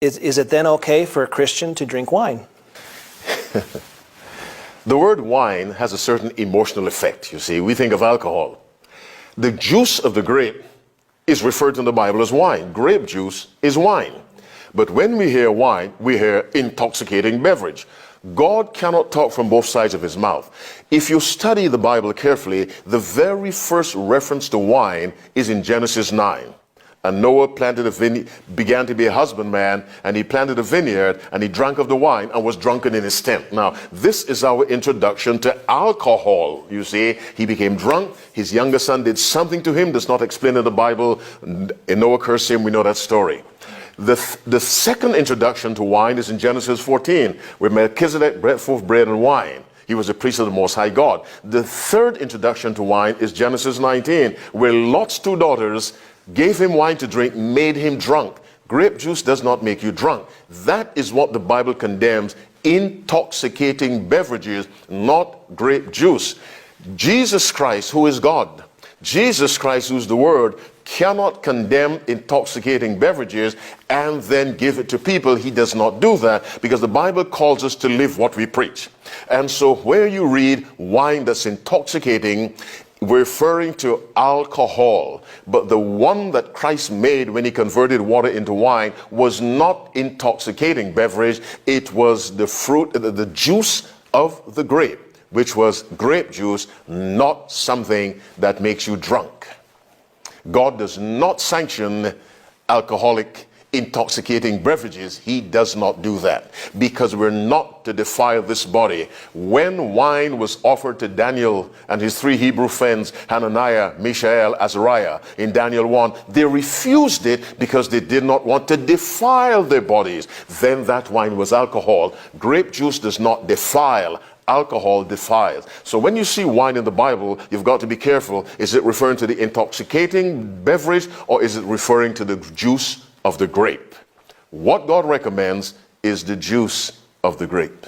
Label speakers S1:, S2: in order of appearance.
S1: Is it then okay for a Christian to drink wine?
S2: The word wine has a certain emotional effect, you see. We think of alcohol. The juice of the grape is referred to in the Bible as wine. Grape juice is wine. But when we hear wine, we hear intoxicating beverage. God cannot talk from both sides of his mouth. If you study the Bible carefully, the very first reference to wine is in Genesis 9. And Noah planted a began to be a husbandman, and he planted a vineyard, and he drank of the wine and was drunken in his tent. Now, this is our introduction to alcohol. You see, he became drunk. His younger son did something to him that's not explained in the Bible. And Noah cursed him. We know that story. The second introduction to wine is in Genesis 14, where Melchizedek brought forth bread and wine. He was a priest of the Most High God. The third introduction to wine is Genesis 19, where Lot's two daughters gave him wine to drink, made him drunk. Grape juice does not make you drunk. That is what the Bible condemns, intoxicating beverages, not grape juice. Jesus Christ, who is God, Jesus Christ, who's the Word, cannot condemn intoxicating beverages and then give it to people. He does not do that because the Bible calls us to live what we preach. And so where you read wine that's intoxicating, we're referring to alcohol. But the one that Christ made when he converted water into wine was not intoxicating beverage. It was the fruit, the juice of the grape, which was grape juice, not something that makes you drunk. God does not sanction alcoholic, intoxicating beverages. He does not do that because we're not to defile this body. When wine was offered to Daniel and his three Hebrew friends, Hananiah, Mishael, Azariah, in Daniel 1, they refused it because they did not want to defile their bodies. Then that wine was alcohol. Grape juice does not defile. Alcohol defiles. So when you see wine in the Bible, you've got to be careful. Is it referring to the intoxicating beverage, or is it referring to the juice of the grape? What God recommends is the juice of the grape.